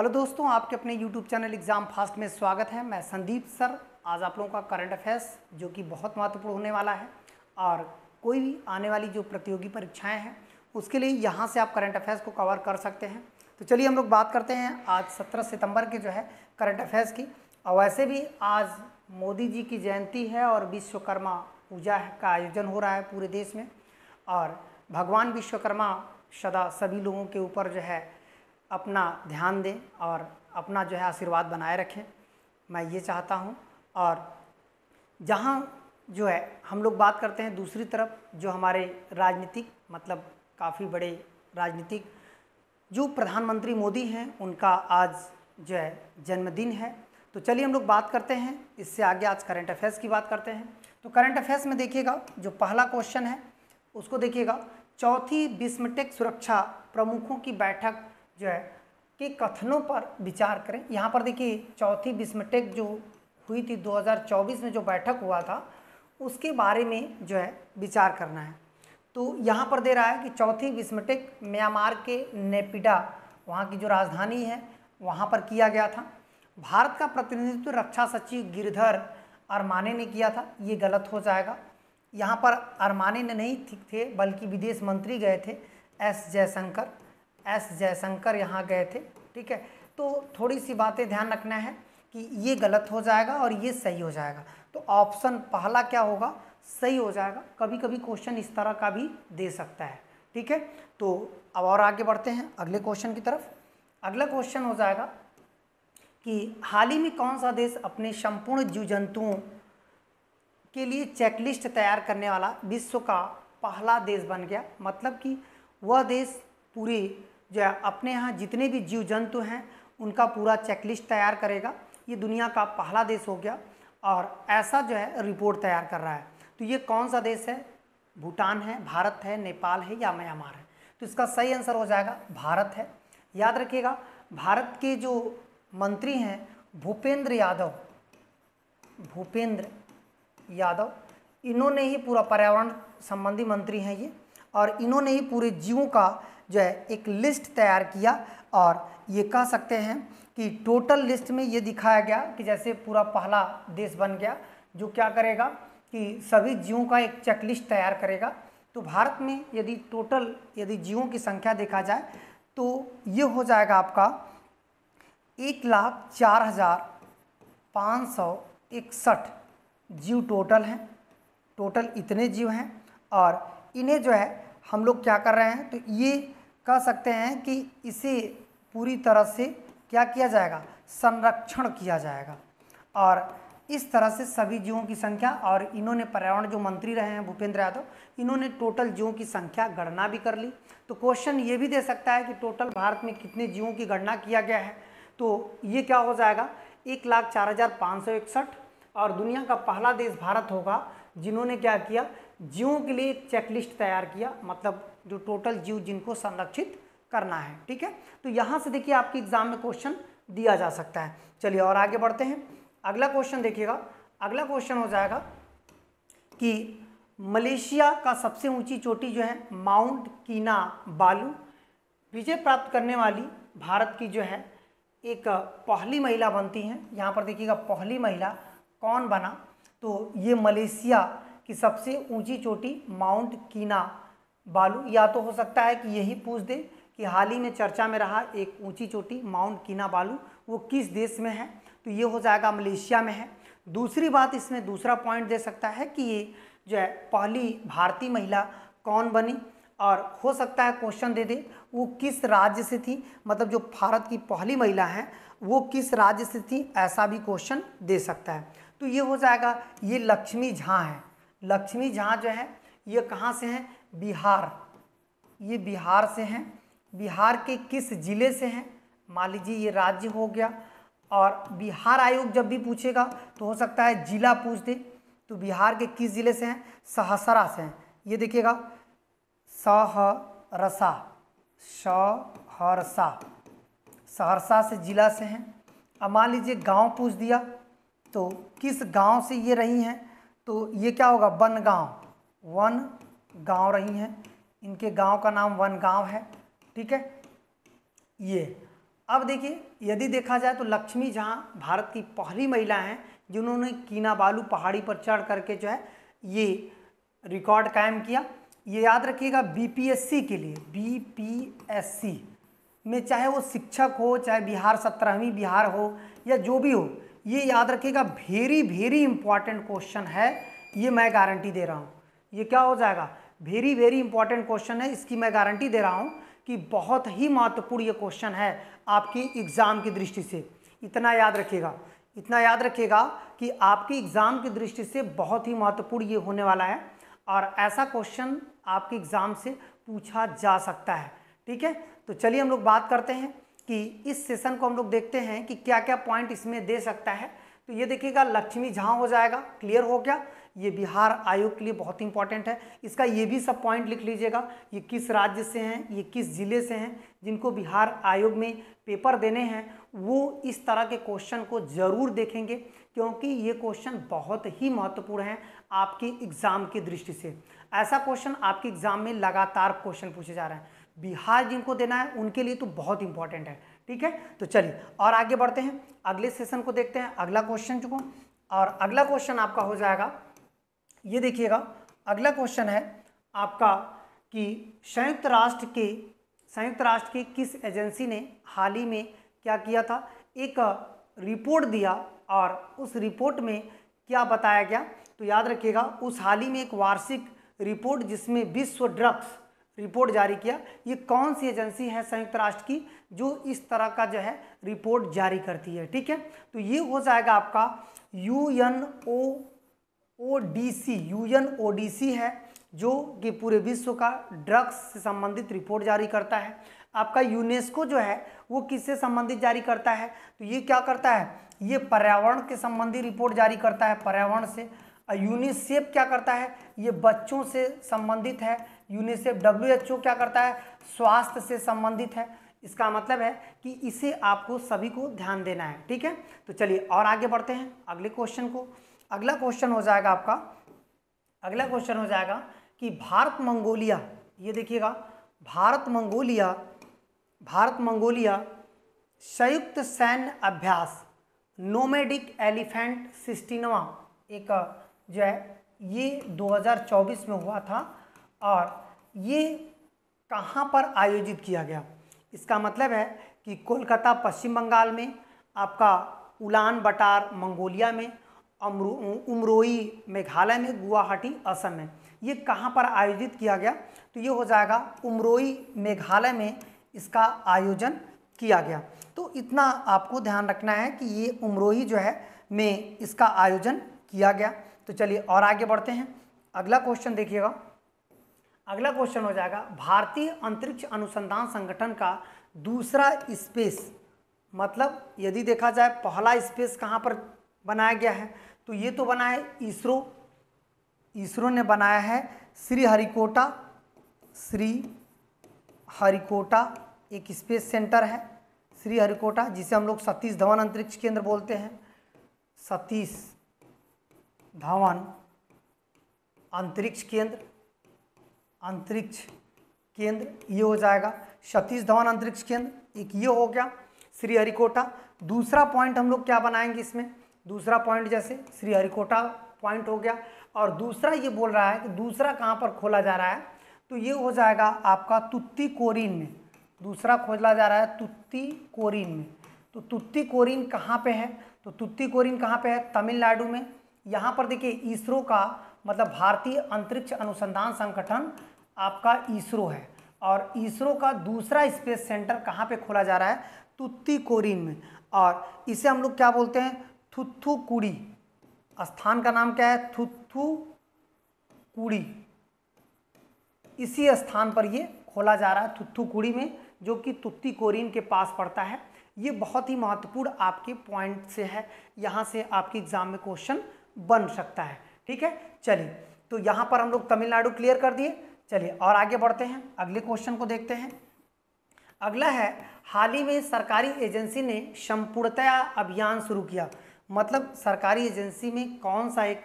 Hello दोस्तों, आपके अपने YouTube चैनल एग्ज़ाम फास्ट में स्वागत है। मैं संदीप सर। आज आप लोगों का करंट अफेयर्स जो कि बहुत महत्वपूर्ण होने वाला है और कोई भी आने वाली जो प्रतियोगी परीक्षाएं हैं उसके लिए यहाँ से आप करंट अफेयर्स को कवर कर सकते हैं। तो चलिए हम लोग बात करते हैं आज 17 सितंबर के जो है करंट अफेयर्स की। और वैसे भी आज मोदी जी की जयंती है और विश्वकर्मा पूजा का आयोजन हो रहा है पूरे देश में। और भगवान विश्वकर्मा सदा सभी लोगों के ऊपर जो है अपना ध्यान दें और अपना जो है आशीर्वाद बनाए रखें, मैं ये चाहता हूँ। और जहाँ जो है हम लोग बात करते हैं दूसरी तरफ जो हमारे राजनीतिक मतलब काफ़ी बड़े राजनीतिक जो प्रधानमंत्री मोदी हैं उनका आज जो है जन्मदिन है। तो चलिए हम लोग बात करते हैं, इससे आगे आज करंट अफेयर्स की बात करते हैं। तो करंट अफेयर्स में देखिएगा जो पहला क्वेश्चन है उसको देखिएगा, चौथी बिस्मटेक सुरक्षा प्रमुखों की बैठक जो है के कथनों पर विचार करें। यहाँ पर देखिए चौथी बिस्मटेक जो हुई थी 2024 में जो बैठक हुआ था उसके बारे में जो है विचार करना है। तो यहाँ पर दे रहा है कि चौथी बिस्मटेक म्यांमार के नेपिडा वहाँ की जो राजधानी है वहाँ पर किया गया था। भारत का प्रतिनिधित्व रक्षा सचिव गिरधर अरमाने ने किया था, ये गलत हो जाएगा। यहाँ पर अरमाने ने नहीं थे बल्कि विदेश मंत्री गए थे, एस जयशंकर यहाँ गए थे। ठीक है, तो थोड़ी सी बातें ध्यान रखना है कि ये गलत हो जाएगा और ये सही हो जाएगा। तो ऑप्शन पहला क्या होगा, सही हो जाएगा। कभी कभी क्वेश्चन इस तरह का भी दे सकता है। ठीक है, तो अब और आगे बढ़ते हैं अगले क्वेश्चन की तरफ। अगला क्वेश्चन हो जाएगा कि हाल ही में कौन सा देश अपने संपूर्ण जीव जंतुओं के लिए चेकलिस्ट तैयार करने वाला विश्व का पहला देश बन गया। मतलब कि वह देश पूरे जो है अपने यहाँ जितने भी जीव जंतु हैं उनका पूरा चेकलिस्ट तैयार करेगा। ये दुनिया का पहला देश हो गया और ऐसा जो है रिपोर्ट तैयार कर रहा है। तो ये कौन सा देश है, भूटान है, भारत है, नेपाल है या म्यांमार है। तो इसका सही आंसर हो जाएगा भारत है। याद रखिएगा भारत के जो मंत्री हैं भूपेंद्र यादव इन्होंने ही पूरा पर्यावरण संबंधी मंत्री हैं ये, और इन्होंने ही पूरे जीवों का जो है एक लिस्ट तैयार किया। और ये कह सकते हैं कि टोटल लिस्ट में ये दिखाया गया कि जैसे पूरा पहला देश बन गया जो क्या करेगा कि सभी जीवों का एक चेकलिस्ट तैयार करेगा। तो भारत में यदि जीवों की संख्या देखा जाए तो ये हो जाएगा आपका 1,04,561 जीव टोटल हैं। टोटल इतने जीव हैं और इन्हें जो है हम लोग क्या कर रहे हैं, तो ये कह सकते हैं कि इसे पूरी तरह से क्या किया जाएगा, संरक्षण किया जाएगा। और इस तरह से सभी जीवों की संख्या, और इन्होंने पर्यावरण जो मंत्री रहे हैं भूपेंद्र यादव, इन्होंने टोटल जीवों की संख्या गणना भी कर ली। तो क्वेश्चन ये भी दे सकता है कि टोटल भारत में कितने जीवों की गणना किया गया है। तो ये क्या हो जाएगा 1,04,561। और दुनिया का पहला देश भारत होगा जिन्होंने क्या किया, जीवों के लिए एक चेकलिस्ट तैयार किया, मतलब जो टोटल जीव जिनको संरक्षित करना है। ठीक है, तो यहाँ से देखिए आपके एग्जाम में क्वेश्चन दिया जा सकता है। चलिए और आगे बढ़ते हैं। अगला क्वेश्चन देखिएगा, अगला क्वेश्चन हो जाएगा कि मलेशिया का सबसे ऊंची चोटी जो है माउंट किनाबालू विजय प्राप्त करने वाली भारत की जो है एक पहली महिला बनती हैं। यहाँ पर देखिएगा पहली महिला कौन बना, तो ये मलेशिया की सबसे ऊंची चोटी माउंट किनाबालू। या तो हो सकता है कि यही पूछ दे कि हाल ही में चर्चा में रहा एक ऊंची चोटी माउंट किनाबालू वो किस देश में है, तो ये हो जाएगा मलेशिया में है। दूसरी बात इसमें दूसरा पॉइंट दे सकता है कि ये जो है पहली भारतीय महिला कौन बनी, और हो सकता है क्वेश्चन दे दे वो किस राज्य से थी, मतलब जो भारत की पहली महिला हैं वो किस राज्य से थी, ऐसा भी क्वेश्चन दे सकता है। तो ये हो जाएगा, ये लक्ष्मी झा हैं। लक्ष्मी झा जो है ये कहाँ से हैं, बिहार, ये बिहार से हैं। बिहार के किस जिले से हैं, मान लीजिए ये राज्य हो गया। और बिहार आयोग जब भी पूछेगा तो हो सकता है जिला पूछ दे, तो बिहार के किस जिले से हैं, सहरसा से हैं। ये देखिएगा सहरसा से जिला से हैं। अब मान लीजिए गांव पूछ दिया तो किस गांव से ये रही हैं, तो ये क्या होगा, वन गांव रही हैं, इनके गांव का नाम वन गांव है। ठीक है, ये अब देखिए, यदि देखा जाए तो लक्ष्मी झा भारत की पहली महिला हैं जिन्होंने कीनाबालू पहाड़ी पर चढ़ करके जो है ये रिकॉर्ड कायम किया। ये याद रखिएगा, बीपीएससी के लिए, बीपीएससी में चाहे वो शिक्षक हो, चाहे बिहार 17वीं बिहार हो या जो भी हो, ये याद रखिएगा वेरी वेरी इंपॉर्टेंट क्वेश्चन है, ये मैं गारंटी दे रहा हूँ। ये क्या हो जाएगा, वेरी वेरी इंपॉर्टेंट क्वेश्चन है, इसकी मैं गारंटी दे रहा हूँ कि बहुत ही महत्वपूर्ण ये क्वेश्चन है आपकी एग्ज़ाम की दृष्टि से। इतना याद रखिएगा, इतना याद रखिएगा कि आपकी एग्ज़ाम की दृष्टि से बहुत ही महत्वपूर्ण ये होने वाला है और ऐसा क्वेश्चन आपके एग्ज़ाम से पूछा जा सकता है। ठीक है, तो चलिए हम लोग बात करते हैं कि इस सेशन को हम लोग देखते हैं कि क्या क्या पॉइंट इसमें दे सकता है। तो ये देखिएगा, लक्ष्मी झा हो जाएगा, क्लियर हो गया। ये बिहार आयोग के लिए बहुत इंपॉर्टेंट है, इसका ये भी सब पॉइंट लिख लीजिएगा, ये किस राज्य से हैं, ये किस जिले से हैं। जिनको बिहार आयोग में पेपर देने हैं वो इस तरह के क्वेश्चन को ज़रूर देखेंगे, क्योंकि ये क्वेश्चन बहुत ही महत्वपूर्ण है आपके एग्ज़ाम की दृष्टि से। ऐसा क्वेश्चन आपके एग्ज़ाम में लगातार क्वेश्चन पूछे जा रहे हैं, बिहार जिनको देना है उनके लिए तो बहुत इंपॉर्टेंट है। ठीक है, तो चलिए और आगे बढ़ते हैं, अगले सेशन को देखते हैं, अगला क्वेश्चन को। और अगला क्वेश्चन आपका हो जाएगा, ये देखिएगा, अगला क्वेश्चन है आपका कि संयुक्त राष्ट्र के किस एजेंसी ने हाल ही में क्या किया था, एक रिपोर्ट दिया और उस रिपोर्ट में क्या बताया गया। तो याद रखिएगा, उस हाल ही में एक वार्षिक रिपोर्ट जिसमें विश्व ड्रग्स रिपोर्ट जारी किया, ये कौन सी एजेंसी है संयुक्त राष्ट्र की जो इस तरह का जो है रिपोर्ट जारी करती है। ठीक है, तो ये हो जाएगा आपका यूएनओडीसी है, जो कि पूरे विश्व का ड्रग्स से संबंधित रिपोर्ट जारी करता है। आपका यूनेस्को जो है वो किससे संबंधित जारी करता है, तो ये क्या करता है, ये पर्यावरण के संबंधी रिपोर्ट जारी करता है, पर्यावरण से। यूनिसेफ क्या करता है, ये बच्चों से संबंधित है, यूनिसेफ। WHO क्या करता है, स्वास्थ्य से संबंधित है। इसका मतलब है कि इसे आपको सभी को ध्यान देना है। ठीक है, तो चलिए और आगे बढ़ते हैं अगले क्वेश्चन को। अगला क्वेश्चन हो जाएगा आपका, अगला क्वेश्चन हो जाएगा कि भारत मंगोलिया, ये देखिएगा, भारत मंगोलिया संयुक्त सैन्य अभ्यास नोमैडिक एलिफेंट 16वां एक जो है ये 2024 में हुआ था और ये कहाँ पर आयोजित किया गया। इसका मतलब है कि कोलकाता पश्चिम बंगाल में, आपका उलान बटार मंगोलिया में, उमरोई मेघालय में, गुवाहाटी असम में। ये कहाँ पर आयोजित किया गया, तो ये हो जाएगा उमरोई मेघालय में इसका आयोजन किया गया। तो इतना आपको ध्यान रखना है कि ये उमरोई जो है में इसका आयोजन किया गया। तो चलिए और आगे बढ़ते हैं, अगला क्वेश्चन देखिएगा, अगला क्वेश्चन हो जाएगा भारतीय अंतरिक्ष अनुसंधान संगठन का दूसरा स्पेस, मतलब यदि देखा जाए पहला स्पेस कहाँ पर बनाया गया है, तो ये तो बना है इसरो ने बनाया है श्रीहरिकोटा एक स्पेस सेंटर है श्रीहरिकोटा, जिसे हम लोग सतीश धवन अंतरिक्ष केंद्र बोलते हैं। सतीश धवन अंतरिक्ष केंद्र ये हो जाएगा, सतीश धवन अंतरिक्ष केंद्र। एक ये हो गया श्रीहरिकोटा। दूसरा पॉइंट हम लोग क्या बनाएंगे इसमें, दूसरा पॉइंट जैसे श्रीहरिकोटा पॉइंट हो गया, और दूसरा ये बोल रहा है कि दूसरा कहाँ पर खोला जा रहा है, तो ये हो जाएगा आपका तुत्तीकोरिन में। दूसरा खोला जा रहा है तुत्तीकोरिन में। तो तुत्तीकोरिन कहाँ पे है, तो तुत्तीकोरिन कहाँ पे है, तमिलनाडु में। यहाँ पर देखिए इसरो का मतलब भारतीय अंतरिक्ष अनुसंधान संगठन आपका इसरो है, और इसरो का दूसरा स्पेस सेंटर कहाँ पे खोला जा रहा है, तुत्तीकोरिन में। और इसे हम लोग क्या बोलते हैं, थुथुकुडी। स्थान का नाम क्या है, थुथुकुडी। इसी स्थान पर ये खोला जा रहा है, थुथुकुडी में, जो कि तुत्तीकोरिन के पास पड़ता है। ये बहुत ही महत्वपूर्ण आपके पॉइंट से है, यहाँ से आपके एग्जाम में क्वेश्चन बन सकता है। ठीक है, चलिए तो यहाँ पर हम लोग तमिलनाडु क्लियर कर दिए। चलिए और आगे बढ़ते हैं, अगले क्वेश्चन को देखते हैं। अगला है, हाल ही में सरकारी एजेंसी ने संपूर्णतया अभियान शुरू किया। मतलब सरकारी एजेंसी में कौन सा एक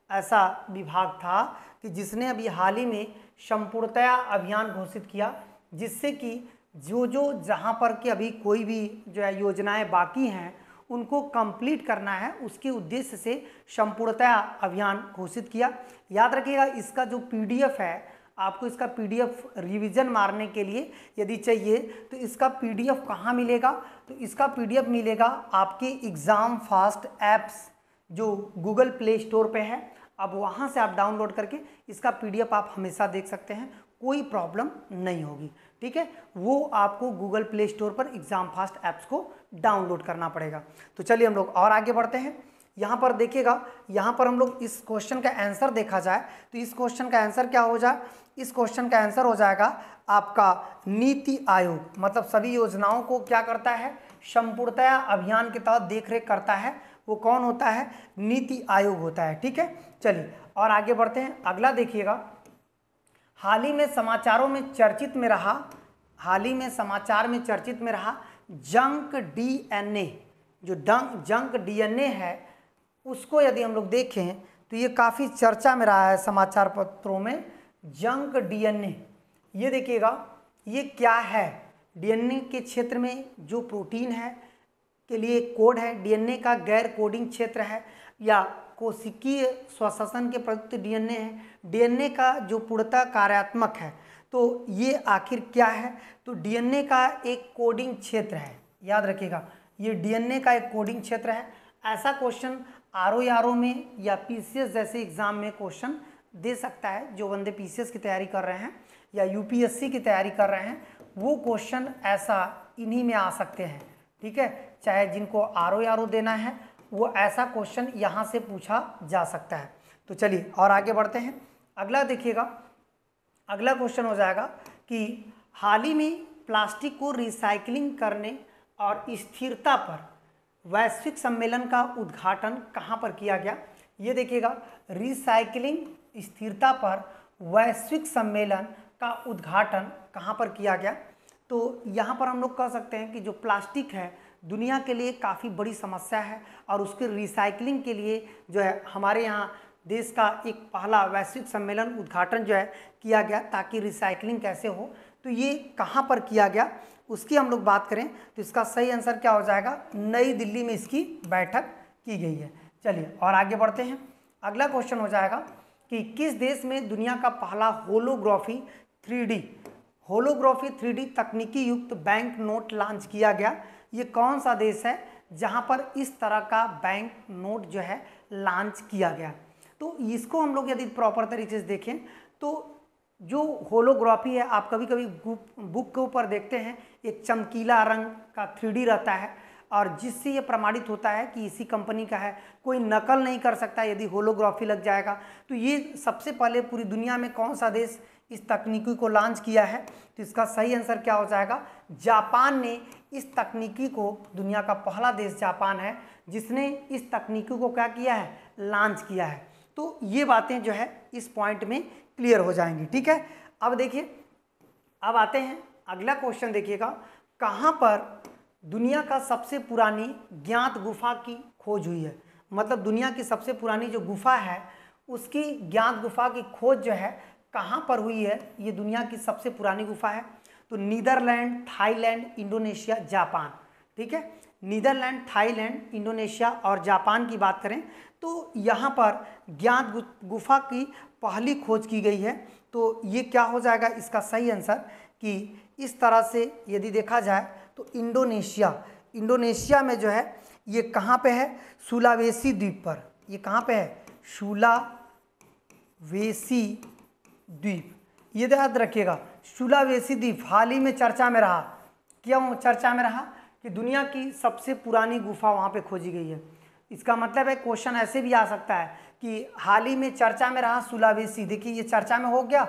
ऐसा विभाग था कि जिसने अभी हाल ही में संपूर्णतया अभियान घोषित किया, जिससे कि जो जो जहाँ पर कि अभी कोई भी जो है योजनाएं बाकी हैं उनको कंप्लीट करना है, उसके उद्देश्य से संपूर्णतया अभियान घोषित किया। याद रखिएगा, इसका जो पीडीएफ है, आपको इसका पीडीएफ रिवीजन मारने के लिए यदि चाहिए तो इसका पीडीएफ कहाँ मिलेगा, तो इसका पीडीएफ मिलेगा आपके एग्ज़ाम फास्ट ऐप्स जो गूगल प्ले स्टोर पे है। अब वहाँ से आप डाउनलोड करके इसका पीडीएफ आप हमेशा देख सकते हैं, कोई प्रॉब्लम नहीं होगी। ठीक है, वो आपको गूगल प्ले स्टोर पर एग्ज़ाम फास्ट ऐप्स को डाउनलोड करना पड़ेगा। तो चलिए हम लोग और आगे बढ़ते हैं। यहाँ पर देखिएगा, यहाँ पर हम लोग इस क्वेश्चन का आंसर देखा जाए तो इस क्वेश्चन का आंसर क्या हो जाए, इस क्वेश्चन का आंसर हो जाएगा आपका नीति आयोग। मतलब सभी योजनाओं को क्या करता है, संपूर्णतया अभियान के तहत देखरेख करता है, वो कौन होता है, नीति आयोग होता है। ठीक है, चलिए और आगे बढ़ते हैं। अगला देखिएगा, हाल ही में समाचारों में चर्चित में रहा, हाल ही में समाचार में चर्चित में रहा जंक डीएनए, जो जंक डीएनए है उसको यदि हम लोग देखें तो ये काफ़ी चर्चा में रहा है समाचार पत्रों में। जंक डीएनए, ये देखिएगा ये क्या है, डीएनए के क्षेत्र में जो प्रोटीन है के लिए कोड है, डीएनए का गैर कोडिंग क्षेत्र है या कोशिकीय स्वशासन के प्रयुक्त डीएनए है, डीएनए का जो पूर्णतः कार्यात्मक है, तो ये आखिर क्या है, तो डीएनए का एक कोडिंग क्षेत्र है। याद रखिएगा, ये डीएनए का एक कोडिंग क्षेत्र है। ऐसा क्वेश्चन आरओ में या पीसीएस जैसे एग्जाम में क्वेश्चन दे सकता है। जो बंदे पीसीएस की तैयारी कर रहे हैं या यूपीएससी की तैयारी कर रहे हैं, वो क्वेश्चन ऐसा इन्हीं में आ सकते हैं। ठीक है, चाहे जिनको आरओ देना है वो ऐसा क्वेश्चन यहाँ से पूछा जा सकता है। तो चलिए और आगे बढ़ते हैं। अगला देखिएगा, अगला क्वेश्चन हो जाएगा कि हाल ही में प्लास्टिक को रिसाइकलिंग करने और स्थिरता पर वैश्विक सम्मेलन का उद्घाटन कहाँ पर किया गया। ये देखिएगा, रिसाइकलिंग स्थिरता पर वैश्विक सम्मेलन का उद्घाटन कहाँ पर किया गया। तो यहाँ पर हम लोग कह सकते हैं कि जो प्लास्टिक है दुनिया के लिए काफ़ी बड़ी समस्या है और उसके रिसाइकलिंग के लिए जो है हमारे यहाँ देश का एक पहला वैश्विक सम्मेलन उद्घाटन जो है किया गया, ताकि रिसाइकलिंग कैसे हो। तो ये कहाँ पर किया गया उसकी हम लोग बात करें तो इसका सही आंसर क्या हो जाएगा, नई दिल्ली में इसकी बैठक की गई है। चलिए और आगे बढ़ते हैं। अगला क्वेश्चन हो जाएगा कि किस देश में दुनिया का पहला होलोग्राफी 3D तकनीकी युक्त बैंक नोट लॉन्च किया गया। ये कौन सा देश है जहाँ पर इस तरह का बैंक नोट जो है लॉन्च किया गया। तो इसको हम लोग यदि प्रॉपर तरीके से देखें तो जो होलोग्राफी है, आप कभी कभी बुक के ऊपर देखते हैं एक चमकीला रंग का 3D रहता है और जिससे ये प्रमाणित होता है कि इसी कंपनी का है, कोई नकल नहीं कर सकता यदि होलोग्राफी लग जाएगा। तो ये सबसे पहले पूरी दुनिया में कौन सा देश इस तकनीकी को लॉन्च किया है, तो इसका सही आंसर क्या हो जाएगा, जापान ने इस तकनीकी को, दुनिया का पहला देश जापान है जिसने इस तकनीकी को क्या किया है, लॉन्च किया है। तो ये बातें जो है इस पॉइंट में क्लियर हो जाएंगी। ठीक है, अब देखिए, अब आते हैं अगला क्वेश्चन। देखिएगा, कहाँ पर दुनिया का सबसे पुरानी ज्ञात गुफा की खोज हुई है। मतलब दुनिया की सबसे पुरानी जो गुफा है उसकी ज्ञात गुफा की खोज जो है कहाँ पर हुई है, ये दुनिया की सबसे पुरानी गुफा है। तो नीदरलैंड, थाईलैंड, इंडोनेशिया, जापान। ठीक है, नीदरलैंड, थाईलैंड, इंडोनेशिया और जापान की बात करें तो यहाँ पर ज्ञात गुफा की पहली खोज की गई है। तो ये क्या हो जाएगा इसका सही आंसर कि इस तरह से यदि देखा जाए तो इंडोनेशिया में जो है ये कहाँ पे है, सुलावेसी द्वीप पर। ये कहाँ पे है, सुलावेसी द्वीप। ये याद रखिएगा, सुलावेसी द्वीप हाल ही में चर्चा में रहा। क्यों चर्चा में रहा कि दुनिया की सबसे पुरानी गुफा वहाँ पे खोजी गई है। इसका मतलब है क्वेश्चन ऐसे भी आ सकता है कि हाल ही में चर्चा में रहा सुलावेसी। देखिए ये चर्चा में हो गया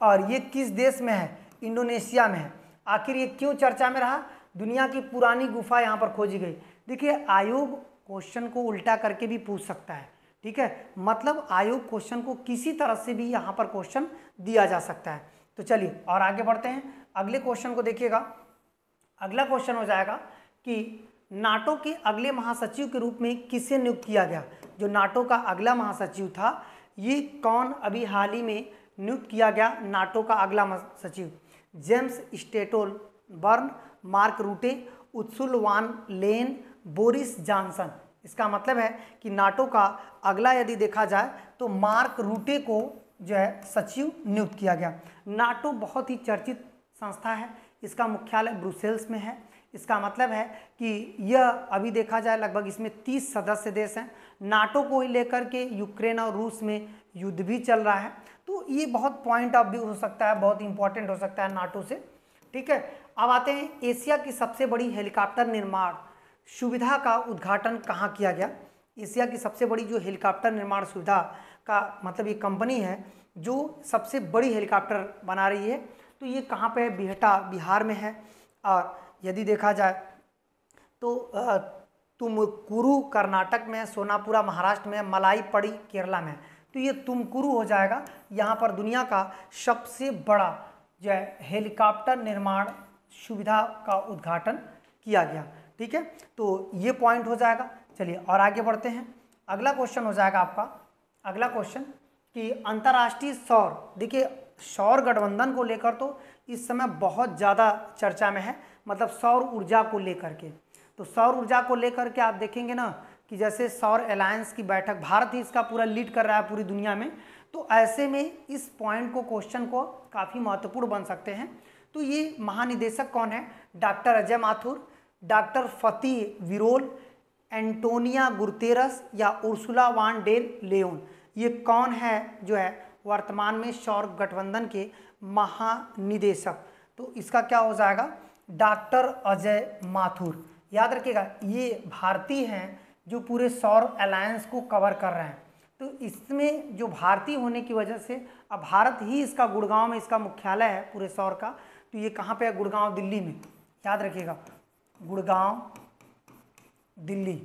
और ये किस देश में है, इंडोनेशिया में है। आखिर ये क्यों चर्चा में रहा, दुनिया की पुरानी गुफा यहाँ पर खोजी गई। देखिए आयोग क्वेश्चन को उल्टा करके भी पूछ सकता है। ठीक है, मतलब आयोग क्वेश्चन को किसी तरह से भी यहाँ पर क्वेश्चन दिया जा सकता है। तो चलिए और आगे बढ़ते हैं, अगले क्वेश्चन को देखिएगा। अगला क्वेश्चन हो जाएगा कि नाटो के अगले महासचिव के रूप में किसे नियुक्त किया गया। जो नाटो का अगला महासचिव था ये कौन अभी हाल ही में नियुक्त किया गया, नाटो का अगला महासचिव जेम्स बर्न, मार्क रूटे, उत्सुल वान लेन, बोरिस जॉनसन। इसका मतलब है कि नाटो का अगला यदि देखा जाए तो मार्क रूटे को जो है सचिव नियुक्त किया गया। नाटो बहुत ही चर्चित संस्था है, इसका मुख्यालय ब्रुसेल्स में है। इसका मतलब है कि यह अभी देखा जाए लगभग इसमें 30 सदस्य देश हैं। नाटो को ही लेकर के यूक्रेन और रूस में युद्ध भी चल रहा है, तो ये बहुत पॉइंट ऑफ व्यू हो सकता है, बहुत इंपॉर्टेंट हो सकता है नाटो से। ठीक है, अब आते हैं एशिया की सबसे बड़ी हेलीकॉप्टर निर्माण सुविधा का उद्घाटन कहाँ किया गया। एशिया की सबसे बड़ी जो हेलीकॉप्टर निर्माण सुविधा का मतलब ये कंपनी है जो सबसे बड़ी हेलीकॉप्टर बना रही है, तो ये कहाँ पे है? बिहटा बिहार में है। और यदि देखा जाए तो तुमकुरू कर्नाटक में, सोनापुरा महाराष्ट्र में, मलाईपड़ी केरला में। तो ये तुमकुरू हो जाएगा। यहाँ पर दुनिया का सबसे बड़ा जो है हेलीकॉप्टर निर्माण सुविधा का उद्घाटन किया गया। ठीक है, तो ये पॉइंट हो जाएगा। चलिए और आगे बढ़ते हैं। अगला क्वेश्चन हो जाएगा आपका, अगला क्वेश्चन कि अंतर्राष्ट्रीय सौर, देखिए सौर गठबंधन को लेकर तो इस समय बहुत ज़्यादा चर्चा में है, मतलब सौर ऊर्जा को लेकर के। तो सौर ऊर्जा को लेकर के आप देखेंगे ना कि जैसे सौर अलायंस की बैठक, भारत ही इसका पूरा लीड कर रहा है पूरी दुनिया में, तो ऐसे में इस पॉइंट को, क्वेश्चन को काफ़ी महत्वपूर्ण बन सकते हैं। तो ये महानिदेशक कौन है? डॉक्टर अजय माथुर, डॉक्टर फतेह विरोल, एंटोनिया गुतेरस या उर्सुला वान डेर लेओन। ये कौन है जो है वर्तमान में सौर गठबंधन के महानिदेशक? तो इसका क्या हो जाएगा? डॉक्टर अजय माथुर। याद रखिएगा ये भारतीय हैं जो पूरे सौर अलायंस को कवर कर रहे हैं। तो इसमें जो भारतीय होने की वजह से अब भारत ही इसका गुड़गांव में इसका मुख्यालय है पूरे सौर का। तो ये कहाँ पे है? गुड़गांव दिल्ली में। याद रखिएगा गुड़गांव दिल्ली।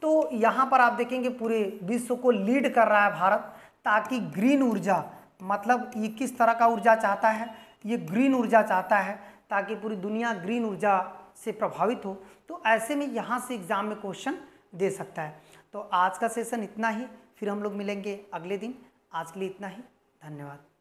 तो यहाँ पर आप देखेंगे पूरे विश्व को लीड कर रहा है भारत, ताकि ग्रीन ऊर्जा, मतलब ये किस तरह का ऊर्जा चाहता है? ये ग्रीन ऊर्जा चाहता है ताकि पूरी दुनिया ग्रीन ऊर्जा से प्रभावित हो। तो ऐसे में यहाँ से एग्जाम में क्वेश्चन दे सकता है। तो आज का सेशन इतना ही, फिर हम लोग मिलेंगे अगले दिन। आज के लिए इतना ही, धन्यवाद।